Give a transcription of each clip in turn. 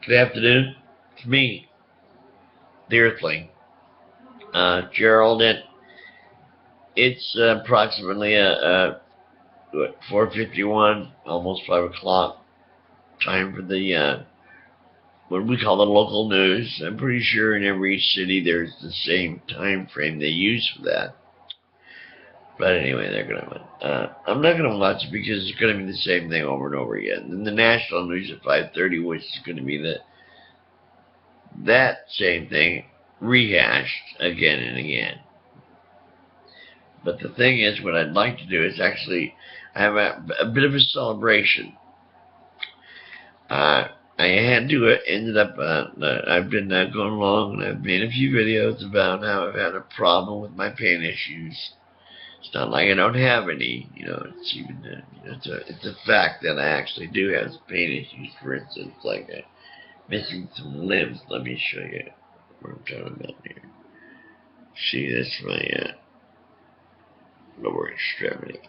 Good afternoon. It's me, the Earthling, Gerald, and it's approximately 4:51, almost 5 o'clock. Time for the what we call the local news. I'm pretty sure in every city there's the same time frame they use for that. But anyway, they're gonna. I'm not gonna watch it because it's gonna be the same thing over and over again. Then the national news at 5:30, which is gonna be that same thing rehashed again and again. But the thing is, what I'd like to do is actually have a bit of a celebration. I had to ended up. I've been going along, and I've made a few videos about how I've had a problem with my pain issues. It's not like I don't have any. It's even it's a fact that I actually do have pain issues. For instance, like missing some limbs. Let me show you what I'm talking about here. See, that's my lower extremity.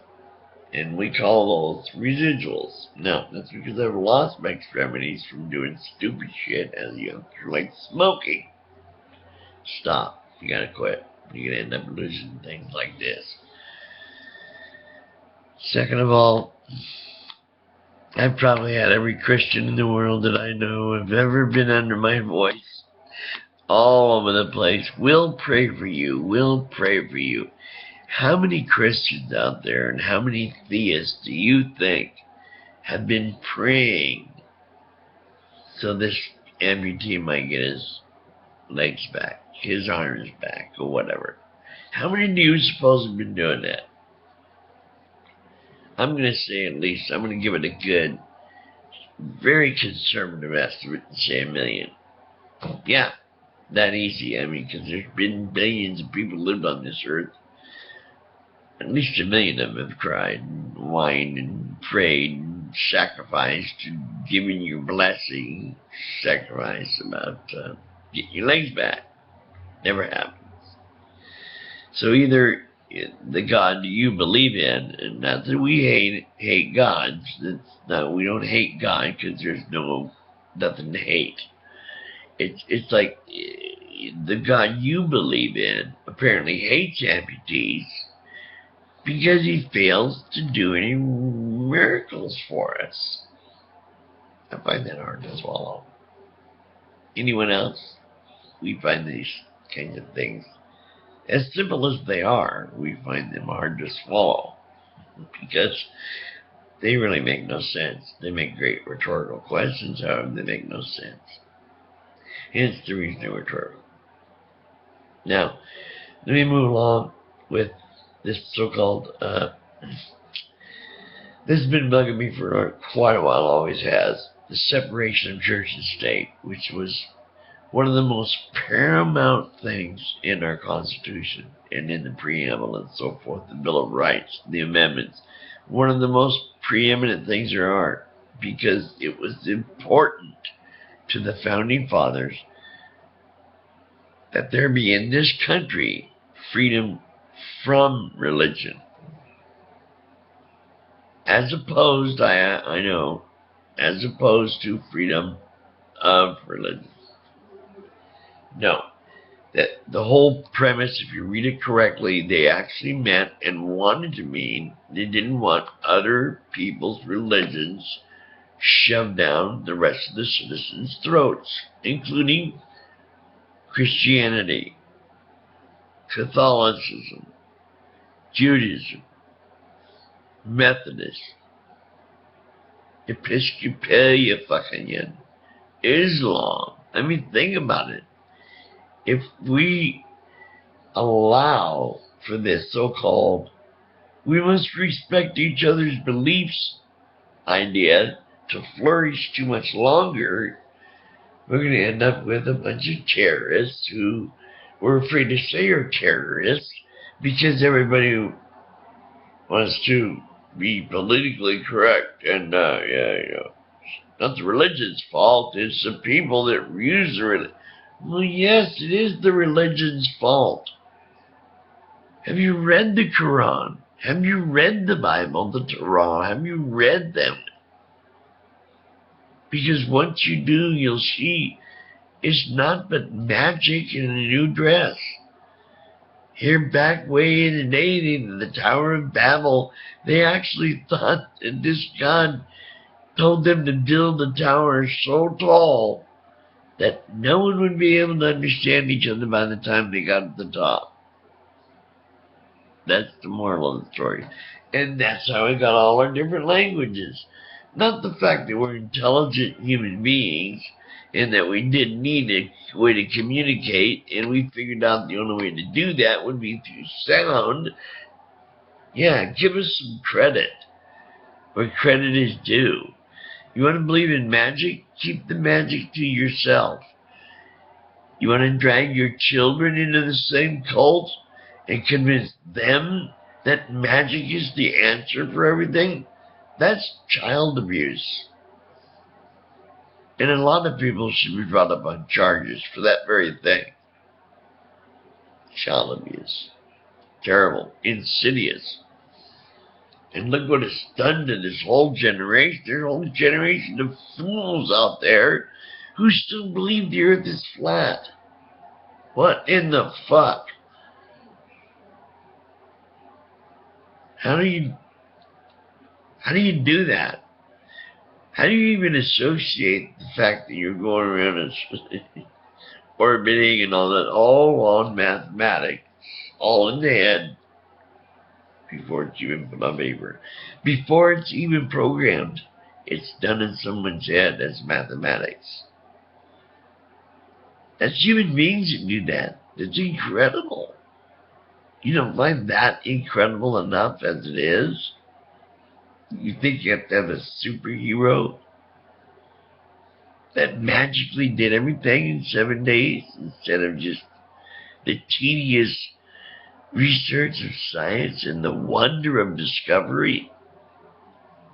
And we call those residuals. Now, that's because I've lost my extremities from doing stupid shit as a youngster, like smoking. Stop. You gotta quit. You're gonna end up losing things like this. Second of all, I've probably had every Christian in the world that I know have ever been under my voice all over the place. We'll pray for you. We'll pray for you. How many Christians out there and how many theists do you think have been praying so this amputee might get his legs back, his arms back, or whatever? How many do you suppose have been doing that? I'm going to say at least, I'm going to give it a good, very conservative estimate and say 1 million. Yeah, that easy. I mean, because there's been billions of people lived on this earth. At least 1 million of them have cried and whined and prayed and sacrificed and given you blessing, sacrifice about getting your legs back. Never happens. So either the God you believe in, and not that we hate gods. We don't hate God because there's nothing to hate. It's like the God you believe in apparently hates amputees because he fails to do any miracles for us. I find that hard to swallow. Anyone else? We find these kinds of things, as simple as they are, we find them hard to swallow because they really make no sense. They make great rhetorical questions, however, they make no sense. Hence the reason they're rhetorical. Now, let me move along with this so-called this has been bugging me for quite a while, always has. The separation of church and state, which was one of the most paramount things in our Constitution and in the preamble and so forth, the Bill of Rights, the amendments. One of the most preeminent things there are, because it was important to the Founding Fathers that there be in this country freedom from religion. As opposed, I know, as opposed to freedom of religion. No. That the whole premise, if you read it correctly, they actually meant and wanted to mean they didn't want other people's religions shoved down the rest of the citizens' throats, including Christianity, Catholicism, Judaism, Methodist, Episcopalian, Islam. I mean, think about it. If we allow for this so-called we must respect each other's beliefs idea to flourish too much longer, we're going to end up with a bunch of terrorists who we're afraid to say are terrorists because everybody wants to be politically correct. And not the religion's fault, it's the people that use the religion. Well, yes, it is the religion's fault. Have you read the Quran? Have you read the Bible, the Torah? Have you read them? Because once you do, you'll see it's not but magic in a new dress. Here back way in the day, in the Tower of Babel, they actually thought that this God told them to build a tower so tall that no one would be able to understand each other by the time they got to the top. That's the moral of the story. And that's how we got all our different languages. Not the fact that we're intelligent human beings and that we didn't need a way to communicate, and we figured out the only way to do that would be through sound. Yeah, give us some credit where credit is due. You want to believe in magic? Keep the magic to yourself. You want to drag your children into the same cult and convince them that magic is the answer for everything? That's child abuse. And a lot of people should be brought up on charges for that very thing. Child abuse. Terrible. Insidious. And look what it's done to this whole generation. There's a whole generation of fools out there who still believe the earth is flat. What in the fuck? How do you do that? How do you even associate the fact that you're going around and orbiting and all that, all on mathematics, all in the head, before it's even put on paper, before it's even programmed? It's done in someone's head as mathematics. That's human beings that do that. It's incredible. You don't find that incredible enough as it is? You think you have to have a superhero that magically did everything in 7 days instead of just the tedious research of science and the wonder of discovery?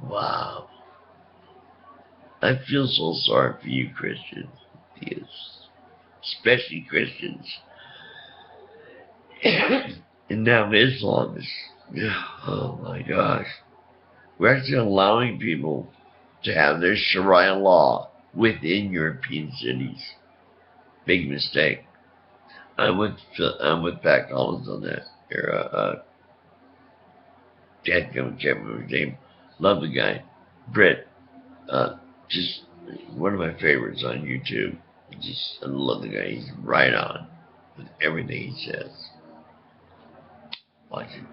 Wow. I feel so sorry for you Christians. Yes. Especially Christians. And now Islam is, oh my gosh. We're actually allowing people to have their Sharia law within European cities. Big mistake. I'm with Pat Collins on that. Can't remember his name. Love the guy. Brit. Just one of my favorites on YouTube. I love the guy. He's right on with everything he says. Watch it.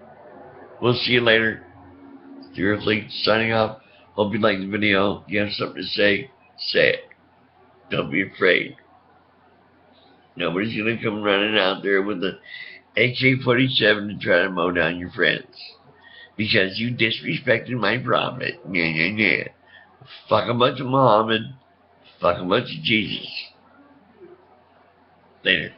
We'll see you later. The Earthling signing off. Hope you liked the video. If you have something to say, say it. Don't be afraid. Nobody's going to come running out there with an AK-47 to try to mow down your friends. Because you disrespected my prophet. Fuck a bunch of Muhammad. Fuck a bunch of Jesus. Later.